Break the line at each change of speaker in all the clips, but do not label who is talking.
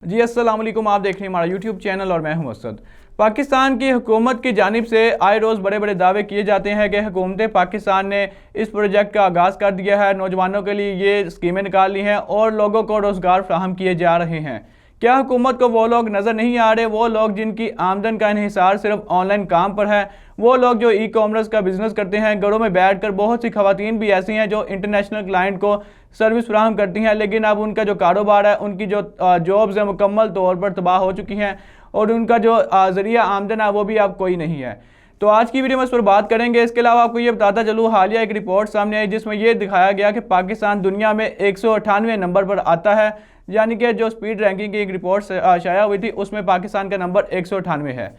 जी अस्सलाम वालेकुम। आप देख रहे हैं हमारा यूट्यूब चैनल और मैं हूं असद। पाकिस्तान की हुकूमत की जानिब से आए रोज़ बड़े बड़े दावे किए जाते हैं कि हुकूमत पाकिस्तान ने इस प्रोजेक्ट का आगाज़ कर दिया है, नौजवानों के लिए ये स्कीमें निकाल ली हैं और लोगों को रोज़गार फ्राहम किए जा रहे हैं। क्या हुकूमत को वो लोग नज़र नहीं आ रहे, वो लोग जिनकी आमदन का इन्हिसार सिर्फ ऑनलाइन काम पर है, वो लोग जो ई कॉमर्स का बिजनेस करते हैं घरों में बैठ कर। बहुत सी खवातीन भी ऐसी हैं जो इंटरनेशनल क्लाइंट को सर्विस फ्राहम करती हैं, लेकिन अब उनका जो कारोबार है, उनकी जो जॉब्स हैं मुकम्मल तौर पर तबाह हो चुकी हैं और उनका जो ज़रिया आमदन है वो भी अब कोई नहीं है। तो आज की वीडियो में इस पर बात करेंगे। इसके अलावा आपको ये बताता चलूँ, हालिया एक रिपोर्ट सामने आई जिसमें यह दिखाया गया कि पाकिस्तान दुनिया में 198वें नंबर पर आता है, यानी कि जो स्पीड रैंकिंग की एक रिपोर्ट शाया हुई थी उसमें पाकिस्तान का नंबर 198 है।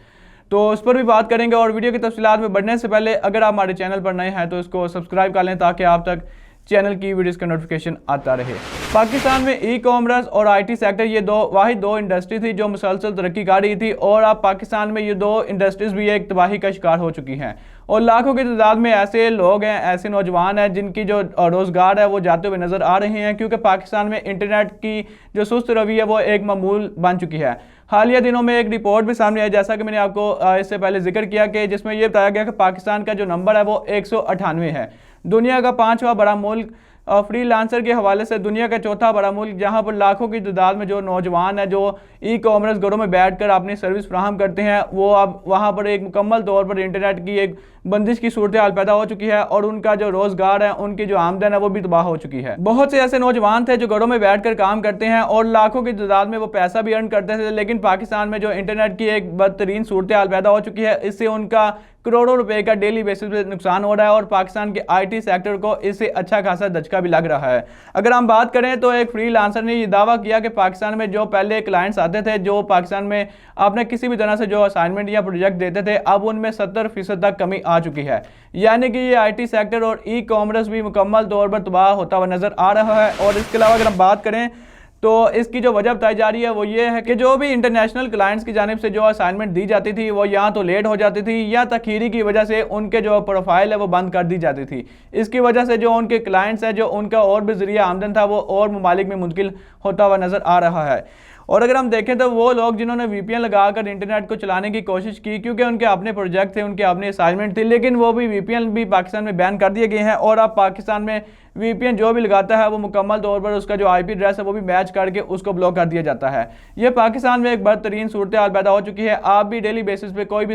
तो उस पर भी बात करेंगे। और वीडियो की तफसीलात में बढ़ने से पहले अगर आप हमारे चैनल पर नए हैं तो इसको सब्सक्राइब कर लें ताकि आप तक चैनल की वीडियोस का नोटिफिकेशन आता रहे। पाकिस्तान में ई कॉमर्स और आईटी सेक्टर ये वाहिद दो इंडस्ट्री थी जो मुसलसल तरक्की कर रही थी, और अब पाकिस्तान में ये दो इंडस्ट्रीज भी एक तबाही का शिकार हो चुकी हैं और लाखों की तादाद में ऐसे लोग हैं, ऐसे नौजवान हैं जिनकी जो रोज़गार है वो जाते हुए नज़र आ रहे हैं, क्योंकि पाकिस्तान में इंटरनेट की जो सुस्त रवि है वो एक मामूल बन चुकी है। हालिया दिनों में एक रिपोर्ट भी सामने आई, जैसा कि मैंने आपको इससे पहले जिक्र किया, कि जिसमें यह बताया गया कि पाकिस्तान का जो नंबर है वो 198 है। दुनिया का 5वां बड़ा मुल्क, फ्रीलांसर के हवाले से दुनिया का 4था बड़ा मुल्क, जहां पर लाखों की तादाद में जो नौजवान है जो ई कॉमर्स घरों में बैठकर अपनी सर्विस फ्राहम करते हैं, वो अब वहां पर एक मुकम्मल तौर पर इंटरनेट की एक बंदिश की सूरत हाल पैदा हो चुकी है और उनका जो रोजगार है, उनकी जो आमदन है वो भी तबाह हो चुकी है। बहुत से ऐसे नौजवान थे जो घरों में बैठकर काम करते हैं और लाखों की तादाद में वो पैसा भी अर्न करते थे, लेकिन पाकिस्तान में जो इंटरनेट की एक बदतरीन सूरत हाल पैदा हो चुकी है, इससे उनका करोड़ों रुपए का डेली बेसिस पे नुकसान हो रहा है और पाकिस्तान के आईटी सेक्टर को इससे अच्छा खासा धचका भी लग रहा है। अगर हम बात करें तो एक फ्रीलांसर ने यह दावा किया कि पाकिस्तान में जो पहले क्लाइंट्स आते थे, जो पाकिस्तान में आपने किसी भी तरह से जो असाइनमेंट या प्रोजेक्ट देते थे, अब उनमें 70% तक कमी आ चुकी है। यानी कि ये आईटी सेक्टर और ई कॉमर्स भी मुकम्मल तौर पर तबाह होता हुआ नजर आ रहा है। और इसके अलावा अगर हम बात करें तो इसकी जो वजह बताई जा रही है वो ये है कि जो भी इंटरनेशनल क्लाइंट्स की जानिब से जो असाइनमेंट दी जाती थी वो या तो लेट हो जाती थी या तखीरी की वजह से उनके जो प्रोफाइल है वो बंद कर दी जाती थी। इसकी वजह से जो उनके क्लाइंट्स हैं, जो उनका और भी जरिया आमदन था, वो और ममालिक में मुंतकिल होता हुआ नजर आ रहा है। और अगर हम देखें तो वो लोग जिन्होंने वीपीएन लगाकर इंटरनेट को चलाने की कोशिश की, क्योंकि उनके अपने प्रोजेक्ट थे, उनके अपने असाइनमेंट थे, लेकिन वो भी वीपीएन भी पाकिस्तान में बैन कर दिए गए हैं और अब पाकिस्तान में वीपीएन जो भी लगाता है वो मुकम्मल तौर पर उसका जो आईपी एड्रेस है वो भी मैच करके उसको ब्लॉक कर दिया जाता है। ये पाकिस्तान में एक बदतरीन सूरत हाल पैदा हो चुकी है। आप भी डेली बेसिस पे कोई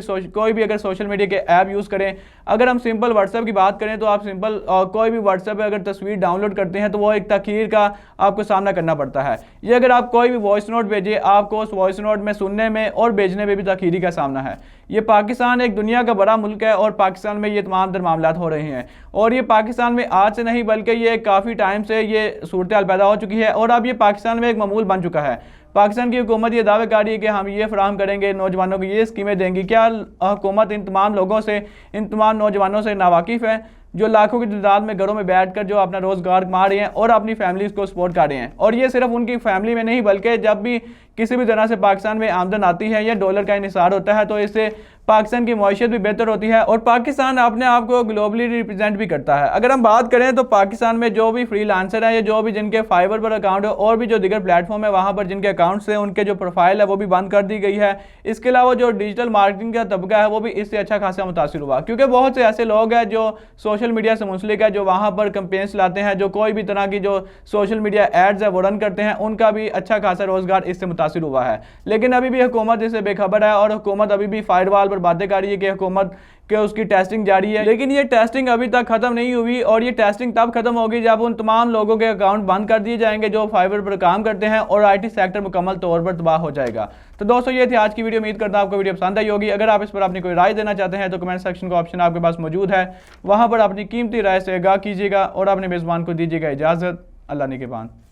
भी अगर सोशल मीडिया के ऐप यूज़ करें, अगर हम सिंपल व्हाट्सएप की बात करें तो आप सिंपल कोई भी व्हाट्सएप पे अगर तस्वीर डाउनलोड करते हैं तो वो एक तखीर का आपको सामना करना पड़ता है। ये अगर आप कोई भी वॉइस नोट भेजिए, आपको उस वॉइस नोट में सुनने में और भेजने में भी तखीरी का सामना है। ये पाकिस्तान एक दुनिया का बड़ा मुल्क है और पाकिस्तान में ये तमाम दर मामलात हो रहे हैं, और ये पाकिस्तान में आज से नहीं बल्कि ये काफ़ी टाइम से ये सूरत हाल पैदा हो चुकी है और अब ये पाकिस्तान में एक मामूल बन चुका है। पाकिस्तान की हुकूमत ये दावे कर रही है कि हम ये फराहम करेंगे, नौजवानों को ये स्कीमें देंगी। क्या हुकूमत इन तमाम लोगों से, इन तमाम नौजवानों से नावाकिफ़ है जो लाखों की तादाद में घरों में बैठकर जो अपना रोजगार कमा रहे हैं और अपनी फैमिलीज को सपोर्ट कर रहे हैं? और ये सिर्फ उनकी फैमिली में नहीं बल्कि जब भी किसी भी तरह से पाकिस्तान में आमदन आती है या डॉलर का इन्हिसार होता है तो इससे पाकिस्तान की मईशत भी बेहतर होती है और पाकिस्तान अपने आप को ग्लोबली रिप्रेजेंट भी करता है। अगर हम बात करें तो पाकिस्तान में जो भी फ्रीलांसर है या जो भी जिनके फाइवर पर अकाउंट है और भी जो दीगर प्लेटफॉर्म है वहाँ पर जिनके अकाउंट्स हैं, उनके जो प्रोफाइल है वो भी बंद कर दी गई है। इसके अलावा जो डिजिटल मार्केटिंग का तबका है वो भी इससे अच्छा खासा मुतासिर हुआ, क्योंकि बहुत से ऐसे लोग हैं जो सोशल मीडिया से मुंसलिक है, जो वहाँ पर कैंपेन्स लाते हैं, जो कोई भी तरह की जो सोशल मीडिया एड्स है वो रन करते हैं, उनका भी अच्छा खासा रोजगार इससे मुतासिर हुआ है। लेकिन अभी भी हुकूमत इससे बेखबर है और हुकूमत अभी भी फायरवॉल पर बातें कर रही है कि हुकूमत के उसकी टेस्टिंग जारी है, लेकिन ये टेस्टिंग अभी तक खत्म नहीं हुई और ये टेस्टिंग तब खत्म होगी जब उन तमाम लोगों के अकाउंट बंद कर दिए जाएंगे जो फाइबर पर काम करते हैं और आईटी सेक्टर मुकम्मल तौर पर तबाह हो जाएगा। तो दोस्तों ये थी आज की वीडियो। उम्मीद करता हूं आपको वीडियो पसंद आई होगी। अगर आप इस पर अपनी कोई राय देना चाहते हैं तो कमेंट सेक्शन का ऑप्शन आपके पास मौजूद है, वहां पर अपनी कीमती राय से आगाह कीजिएगा और अपने मेज़बान को दीजिएगा इजाज़त। अल्लाह निगहबान।